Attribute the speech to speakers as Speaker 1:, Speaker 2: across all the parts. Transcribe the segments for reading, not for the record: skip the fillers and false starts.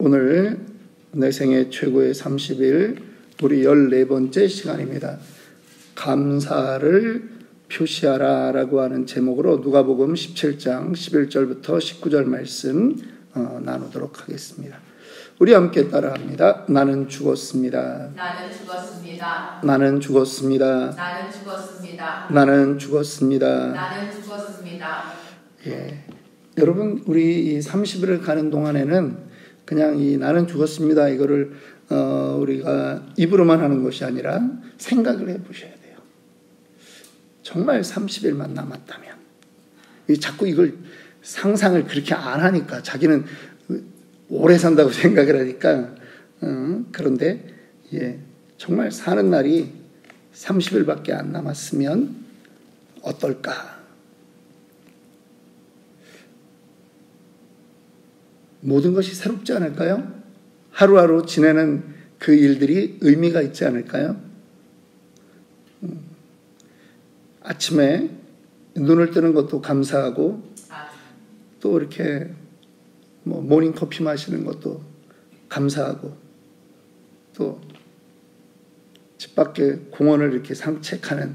Speaker 1: 오늘 내 생애 최고의 30일 우리 14번째 시간입니다. 감사를 표시하라 라고 하는 제목으로 누가복음 17장 11절부터 19절 말씀 나누도록 하겠습니다. 우리 함께 따라합니다. 나는 죽었습니다.
Speaker 2: 나는 죽었습니다.
Speaker 1: 나는 죽었습니다.
Speaker 2: 나는 죽었습니다.
Speaker 1: 나는 죽었습니다.
Speaker 2: 나는 죽었습니다.
Speaker 1: 예. 여러분, 우리 이 30일을 가는 동안에는 그냥 이 나는 죽었습니다 이거를 우리가 입으로만 하는 것이 아니라 생각을 해보셔야 돼요. 정말 30일만 남았다면, 자꾸 이걸 상상을 그렇게 안 하니까 자기는 오래 산다고 생각을 하니까 그런데 정말 사는 날이 30일밖에 안 남았으면 어떨까? 모든 것이 새롭지 않을까요? 하루하루 지내는 그 일들이 의미가 있지 않을까요? 아침에 눈을 뜨는 것도 감사하고 또 이렇게 모닝커피 마시는 것도 감사하고 또 집 밖에 공원을 이렇게 산책하는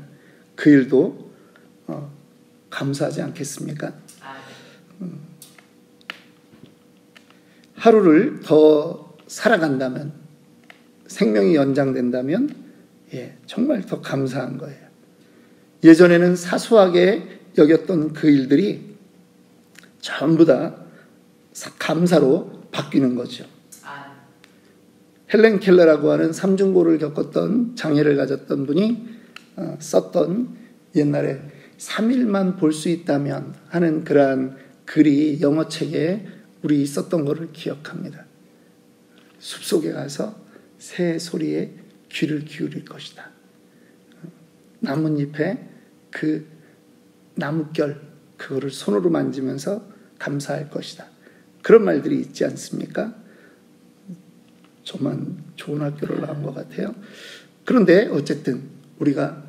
Speaker 1: 그 일도 감사하지 않겠습니까? 하루를 더 살아간다면, 생명이 연장된다면 정말 더 감사한 거예요. 예전에는 사소하게 여겼던 그 일들이 전부 다 감사로 바뀌는 거죠. 헬렌 켈러라고 하는 삼중고를 겪었던 장애를 가졌던 분이 썼던 옛날에 3일만 볼 수 있다면 하는 그러한 글이 영어책에 우리 있었던 것을 기억합니다. 숲속에 가서 새 소리에 귀를 기울일 것이다. 나뭇잎에 그 나뭇결 그거를 손으로 만지면서 감사할 것이다. 그런 말들이 있지 않습니까? 저만 좋은 학교를 나온 것 같아요. 그런데 어쨌든 우리가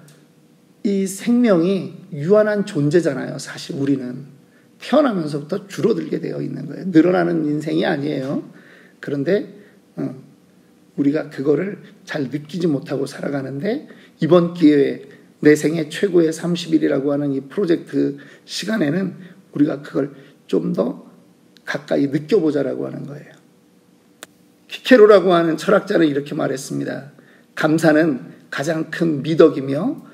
Speaker 1: 이 생명이 유한한 존재잖아요. 사실 우리는 태어나면서부터 줄어들게 되어 있는 거예요. 늘어나는 인생이 아니에요. 그런데 우리가 그거를 잘 느끼지 못하고 살아가는데, 이번 기회에 내 생애 최고의 30일이라고 하는 이 프로젝트 시간에는 우리가 그걸 좀 더 가까이 느껴보자라고 하는 거예요. 키케로라고 하는 철학자는 이렇게 말했습니다. 감사는 가장 큰 미덕이며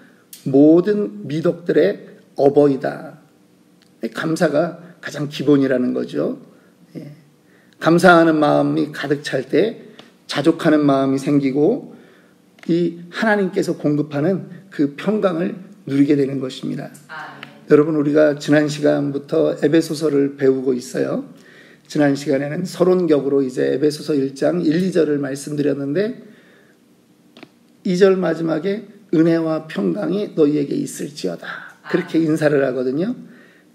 Speaker 1: 모든 미덕들의 어버이다. 감사가 가장 기본이라는 거죠. 감사하는 마음이 가득 찰 때 자족하는 마음이 생기고 이 하나님께서 공급하는 그 평강을 누리게 되는 것입니다. 여러분, 우리가 지난 시간부터 에베소서를 배우고 있어요. 지난 시간에는 서론격으로 이제 에베소서 1장 1, 2절을 말씀드렸는데 2절 마지막에 은혜와 평강이 너희에게 있을지어다. 그렇게 인사를 하거든요.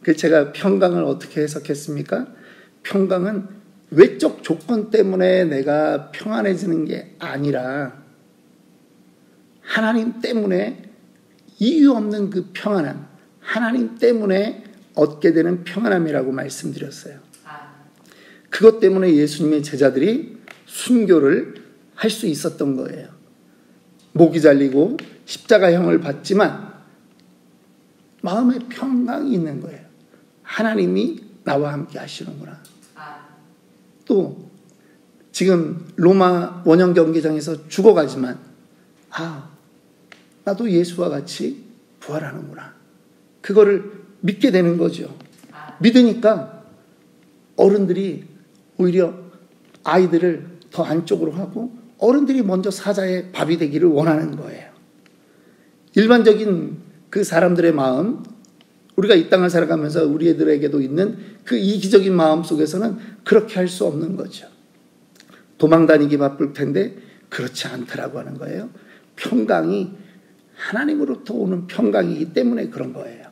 Speaker 1: 그래서 제가 평강을 어떻게 해석했습니까? 평강은 외적 조건 때문에 내가 평안해지는 게 아니라 하나님 때문에 이유 없는 그 평안함, 하나님 때문에 얻게 되는 평안함이라고 말씀드렸어요. 그것 때문에 예수님의 제자들이 순교를 할 수 있었던 거예요. 목이 잘리고 십자가형을 받지만 마음에 평강이 있는 거예요. 하나님이 나와 함께 하시는구나. 또 지금 로마 원형 경기장에서 죽어가지만 나도 예수와 같이 부활하는구나. 그거를 믿게 되는 거죠. 믿으니까 어른들이 오히려 아이들을 더 안쪽으로 하고 어른들이 먼저 사자의 밥이 되기를 원하는 거예요. 일반적인 그 사람들의 마음, 우리가 이 땅을 살아가면서 우리 애들에게도 있는 그 이기적인 마음 속에서는 그렇게 할 수 없는 거죠. 도망다니기 바쁠 텐데 그렇지 않더라고 하는 거예요. 평강이 하나님으로부터 오는 평강이기 때문에 그런 거예요.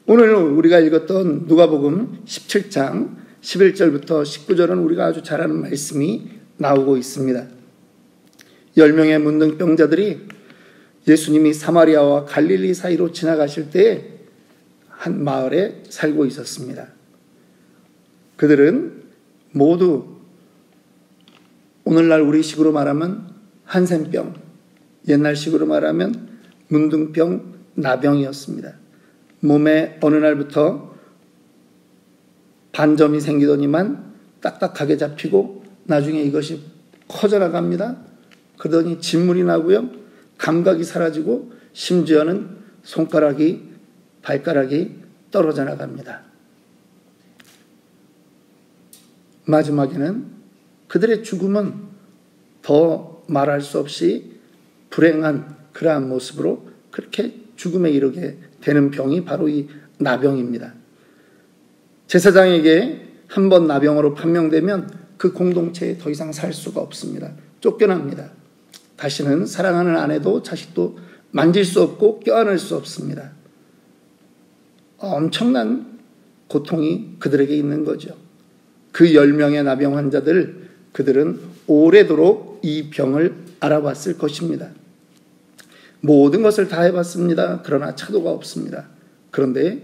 Speaker 1: 오늘 우리가 읽었던 누가복음 17장 11절부터 19절은 우리가 아주 잘 아는 말씀이 나오고 있습니다. 10명의 문둥병자들이 예수님이 사마리아와 갈릴리 사이로 지나가실 때에 한 마을에 살고 있었습니다. 그들은 모두 오늘날 우리식으로 말하면 한센병, 옛날식으로 말하면 문둥병, 나병이었습니다. 몸에 어느 날부터 반점이 생기더니만 딱딱하게 잡히고 나중에 이것이 커져나갑니다. 그러더니 진물이 나고요. 감각이 사라지고 심지어는 손가락이, 발가락이 떨어져 나갑니다. 마지막에는 그들의 죽음은 더 말할 수 없이 불행한 그러한 모습으로 그렇게 죽음에 이르게 되는 병이 바로 이 나병입니다. 제사장에게 한번 나병으로 판명되면 그 공동체에 더 이상 살 수가 없습니다. 쫓겨납니다. 다시는 사랑하는 아내도 자식도 만질 수 없고 껴안을 수 없습니다. 엄청난 고통이 그들에게 있는 거죠. 그 10명의 나병 환자들, 그들은 오래도록 이 병을 알아봤을 것입니다. 모든 것을 다 해봤습니다. 그러나 차도가 없습니다. 그런데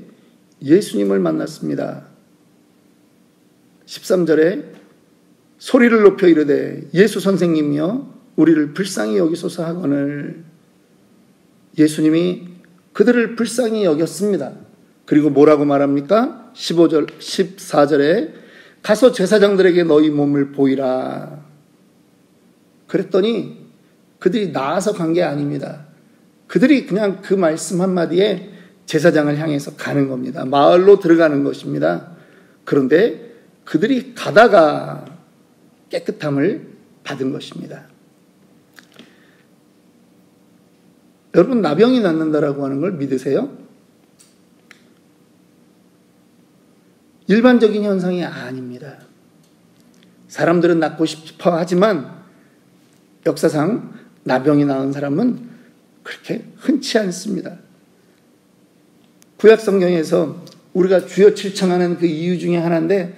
Speaker 1: 예수님을 만났습니다. 13절에 소리를 높여 이르되 예수 선생님이여 우리를 불쌍히 여기소서 하거늘. 예수님이 그들을 불쌍히 여겼습니다. 그리고 뭐라고 말합니까? 14절에 가서 제사장들에게 너희 몸을 보이라. 그랬더니 그들이 나아서 간 게 아닙니다. 그들이 그냥 그 말씀 한마디에 제사장을 향해서 가는 겁니다. 마을로 들어가는 것입니다. 그런데 그들이 가다가 깨끗함을 받은 것입니다. 여러분, 나병이 낫는다라고 하는 걸 믿으세요? 일반적인 현상이 아닙니다. 사람들은 낫고 싶어 하지만 역사상 나병이 나은 사람은 그렇게 흔치 않습니다. 구약 성경에서 우리가 주여 칠청하는 그 이유 중에 하나인데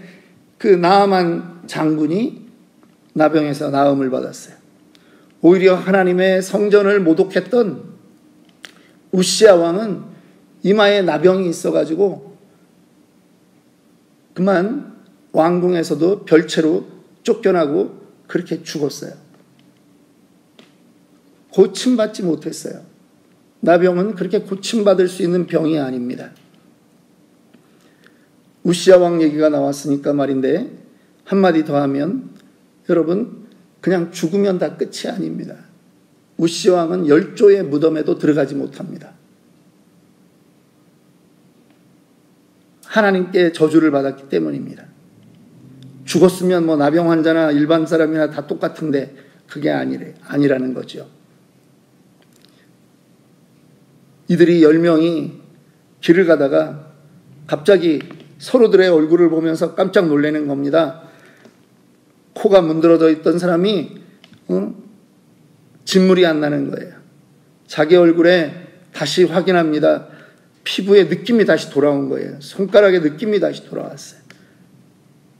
Speaker 1: 그 나아만 장군이 나병에서 나음을 받았어요. 오히려 하나님의 성전을 모독했던 우시야 왕은 이마에 나병이 있어가지고 그만 왕궁에서도 별채로 쫓겨나고 그렇게 죽었어요. 고침받지 못했어요. 나병은 그렇게 고침받을 수 있는 병이 아닙니다. 우시야 왕 얘기가 나왔으니까 말인데 한마디 더 하면 여러분 그냥 죽으면 다 끝이 아닙니다. 우시야 왕은 열조의 무덤에도 들어가지 못합니다. 하나님께 저주를 받았기 때문입니다. 죽었으면 뭐 나병 환자나 일반 사람이나 다 똑같은데 그게 아니라는 거죠. 이들이 10명이 길을 가다가 갑자기 서로들의 얼굴을 보면서 깜짝 놀라는 겁니다. 코가 문드러져 있던 사람이 진물이 안 나는 거예요. 자기 얼굴에 다시 확인합니다. 피부에 느낌이 다시 돌아온 거예요. 손가락에 느낌이 다시 돌아왔어요.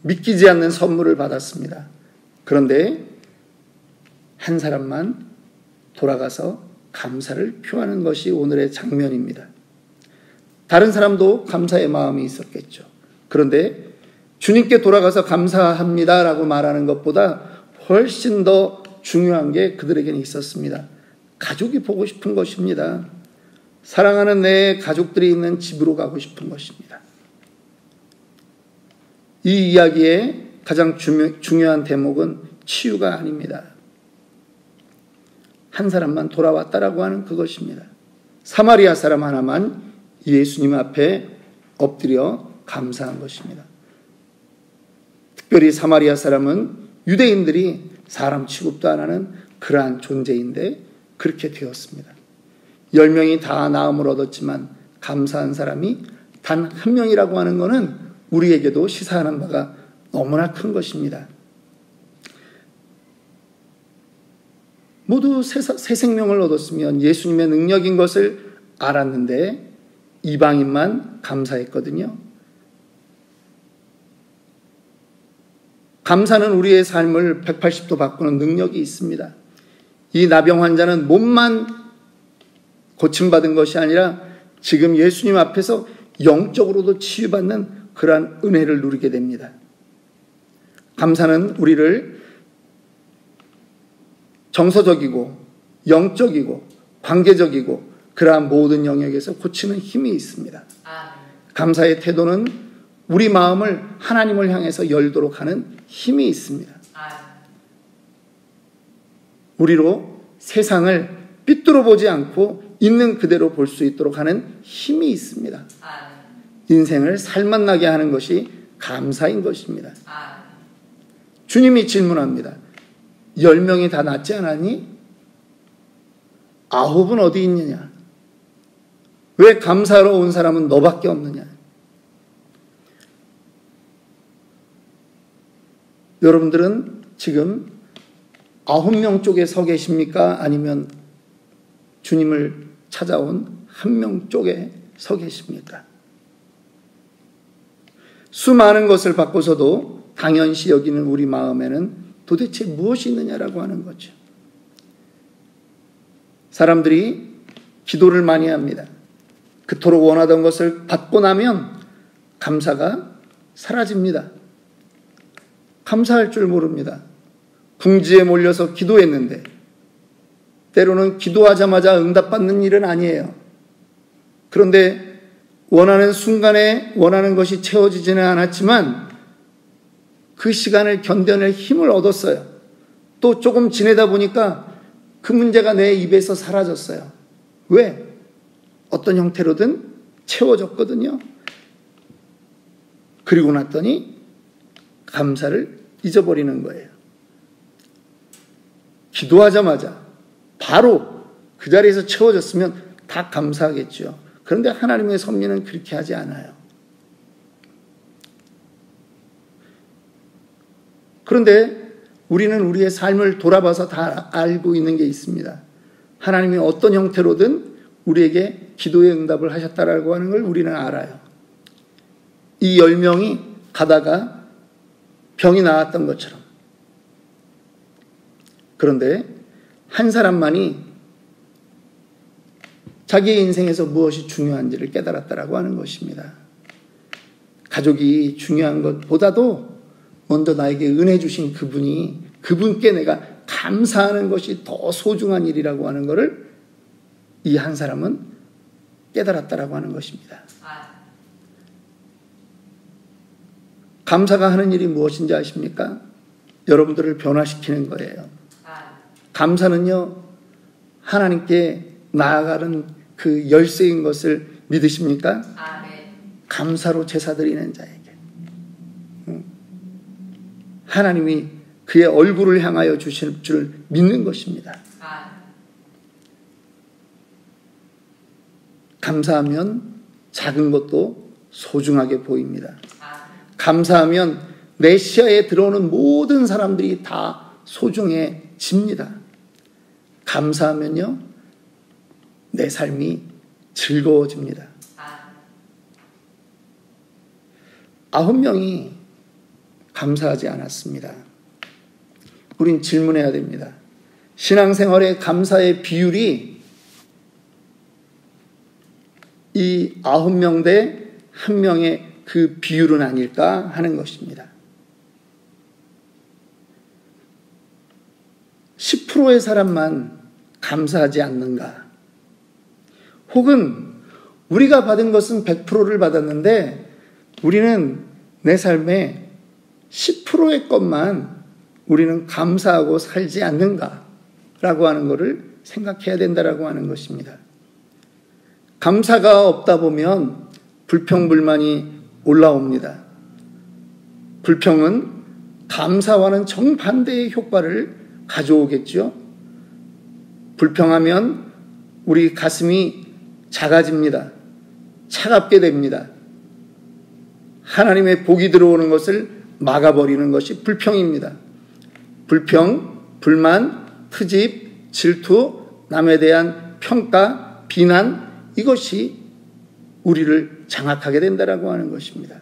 Speaker 1: 믿기지 않는 선물을 받았습니다. 그런데 한 사람만 돌아가서 감사를 표하는 것이 오늘의 장면입니다. 다른 사람도 감사의 마음이 있었겠죠. 그런데 주님께 돌아가서 감사합니다라고 말하는 것보다 훨씬 더 중요한 게 그들에게는 있었습니다. 가족이 보고 싶은 것입니다. 사랑하는 내 가족들이 있는 집으로 가고 싶은 것입니다. 이 이야기의 가장 중요한 대목은 치유가 아닙니다. 한 사람만 돌아왔다라고 하는 그것입니다. 사마리아 사람 하나만 예수님 앞에 엎드려 감사한 것입니다. 특별히 사마리아 사람은 유대인들이 사람 취급도 안 하는 그러한 존재인데 그렇게 되었습니다. 10명이 다 나음을 얻었지만 감사한 사람이 단 한 명이라고 하는 것은 우리에게도 시사하는 바가 너무나 큰 것입니다. 모두 새 생명을 얻었으면 예수님의 능력인 것을 알았는데 이방인만 감사했거든요. 감사는 우리의 삶을 180도 바꾸는 능력이 있습니다. 이 나병 환자는 몸만 고침받은 것이 아니라 지금 예수님 앞에서 영적으로도 치유받는 그러한 은혜를 누리게 됩니다. 감사는 우리를 정서적이고 영적이고 관계적이고 그러한 모든 영역에서 고치는 힘이 있습니다. 감사의 태도는 우리 마음을 하나님을 향해서 열도록 하는 힘이 있습니다. 우리로 세상을 삐뚤어 보지 않고 있는 그대로 볼 수 있도록 하는 힘이 있습니다. 인생을 살맛나게 하는 것이 감사인 것입니다. 주님이 질문합니다. 10명이 다 낫지 않았니? 9은 어디 있느냐? 왜 감사하러 온 사람은 너밖에 없느냐? 여러분들은 지금 9명 쪽에 서 계십니까? 아니면 주님을 찾아온 1명 쪽에 서 계십니까? 수많은 것을 받고서도 당연시 여기는 우리 마음에는 도대체 무엇이 있느냐라고 하는 거죠. 사람들이 기도를 많이 합니다. 그토록 원하던 것을 받고 나면 감사가 사라집니다. 감사할 줄 모릅니다. 궁지에 몰려서 기도했는데 때로는 기도하자마자 응답받는 일은 아니에요. 그런데 원하는 순간에 원하는 것이 채워지지는 않았지만 그 시간을 견뎌낼 힘을 얻었어요. 또 조금 지내다 보니까 그 문제가 내 입에서 사라졌어요. 왜? 어떤 형태로든 채워졌거든요. 그리고 났더니 감사를 잊어버리는 거예요. 기도하자마자 바로 그 자리에서 채워졌으면 다 감사하겠죠. 그런데 하나님의 섭리는 그렇게 하지 않아요. 그런데 우리는 우리의 삶을 돌아봐서 다 알고 있는 게 있습니다. 하나님이 어떤 형태로든 우리에게 기도의 응답을 하셨다라고 하는 걸 우리는 알아요. 이 10명이 가다가 병이 나았던 것처럼. 그런데 한 사람만이 자기의 인생에서 무엇이 중요한지를 깨달았다라고 하는 것입니다. 가족이 중요한 것보다도 먼저 나에게 은혜 주신 그분께 내가 감사하는 것이 더 소중한 일이라고 하는 것을 이 한 사람은 깨달았다라고 하는 것입니다. 감사가 하는 일이 무엇인지 아십니까? 여러분들을 변화시키는 거예요. 감사는요, 하나님께 나아가는 그 열쇠인 것을 믿으십니까? 감사로 제사 드리는 자에게 하나님이 그의 얼굴을 향하여 주실 줄 믿는 것입니다. 감사하면 작은 것도 소중하게 보입니다. 감사하면 내 시야에 들어오는 모든 사람들이 다 소중해집니다. 감사하면요, 내 삶이 즐거워집니다. 9명이 감사하지 않았습니다. 우린 질문해야 됩니다. 신앙생활의 감사의 비율이 이 9명 대 1명의 그 비율은 아닐까 하는 것입니다. 10%의 사람만 감사하지 않는가? 혹은 우리가 받은 것은 100%를 받았는데 우리는 내 삶에 10%의 것만 우리는 감사하고 살지 않는가라고 하는 것을 생각해야 된다라고 하는 것입니다. 감사가 없다 보면 불평불만이 올라옵니다. 불평은 감사와는 정반대의 효과를 가져오겠죠. 불평하면 우리 가슴이 작아집니다. 차갑게 됩니다. 하나님의 복이 들어오는 것을 막아버리는 것이 불평입니다. 불평, 불만, 트집, 질투, 남에 대한 평가, 비난, 이것이 우리를 장악하게 된다라고 하는 것입니다.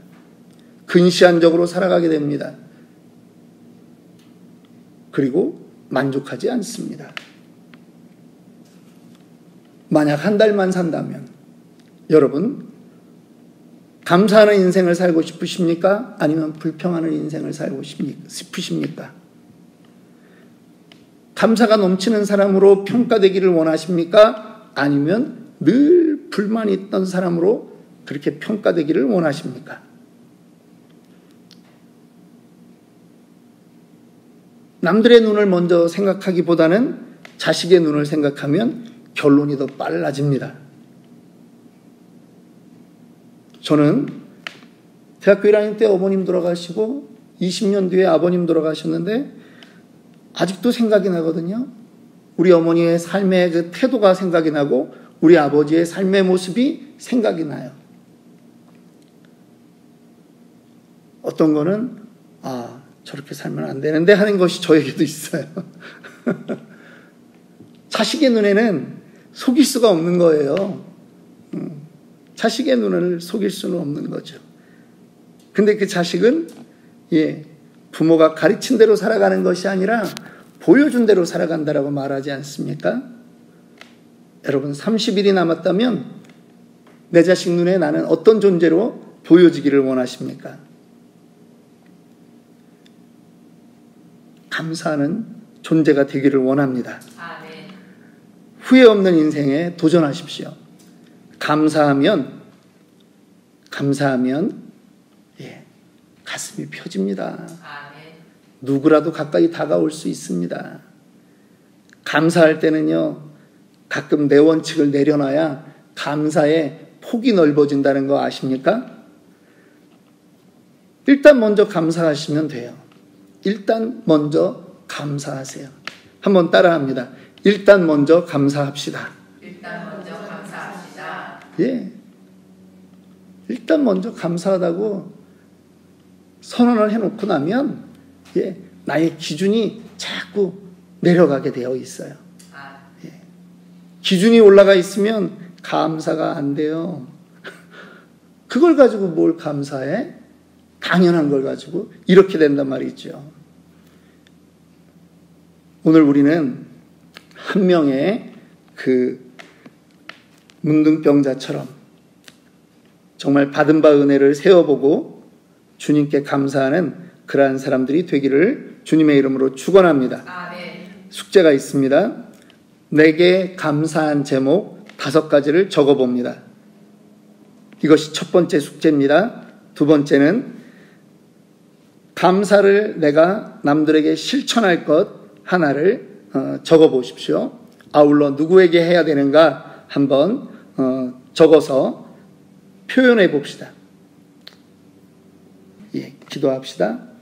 Speaker 1: 근시안적으로 살아가게 됩니다. 그리고 만족하지 않습니다. 만약 한 달만 산다면 여러분 감사하는 인생을 살고 싶으십니까? 아니면 불평하는 인생을 살고 싶으십니까? 감사가 넘치는 사람으로 평가되기를 원하십니까? 아니면 늘 불만이 있던 사람으로 그렇게 평가되기를 원하십니까? 남들의 눈을 먼저 생각하기보다는 자식의 눈을 생각하면 결론이 더 빨라집니다. 저는 대학교 1학년 때 어머님 돌아가시고 20년 뒤에 아버님 돌아가셨는데 아직도 생각이 나거든요. 우리 어머니의 삶의 그 태도가 생각이 나고 우리 아버지의 삶의 모습이 생각이 나요. 어떤 거는 저렇게 살면 안 되는데 하는 것이 저에게도 있어요. 자식의 눈에는 속일 수가 없는 거예요. 자식의 눈을 속일 수는 없는 거죠. 근데 그 자식은 부모가 가르친 대로 살아가는 것이 아니라 보여준 대로 살아간다라고 말하지 않습니까? 여러분 30일이 남았다면 내 자식 눈에 나는 어떤 존재로 보여지기를 원하십니까? 감사하는 존재가 되기를 원합니다.
Speaker 2: 아멘.
Speaker 1: 후회 없는 인생에 도전하십시오. 감사하면 가슴이 펴집니다.
Speaker 2: 아멘.
Speaker 1: 누구라도 가까이 다가올 수 있습니다. 감사할 때는요, 가끔 내 원칙을 내려놔야 감사의 폭이 넓어진다는 거 아십니까? 일단 먼저 감사하시면 돼요. 일단 먼저 감사하세요. 한번 따라합니다. 일단 먼저 감사합시다.
Speaker 2: 일단 먼저 감사합시다.
Speaker 1: 일단 먼저 감사하다고 선언을 해놓고 나면 나의 기준이 자꾸 내려가게 되어 있어요. 기준이 올라가 있으면 감사가 안 돼요. 그걸 가지고 뭘 감사해? 당연한 걸 가지고 이렇게 된단 말이죠. 오늘 우리는 한 명의 그 문둥병자처럼 정말 받은 바 은혜를 세어보고 주님께 감사하는 그러한 사람들이 되기를 주님의 이름으로 축원합니다.
Speaker 2: 아멘.
Speaker 1: 숙제가 있습니다. 내게 감사한 제목 5가지를 적어봅니다. 이것이 첫 번째 숙제입니다. 두 번째는 감사를 내가 남들에게 실천할 것 하나를 적어보십시오. 아울러 누구에게 해야 되는가 한번 적어서 표현해 봅시다. 기도합시다.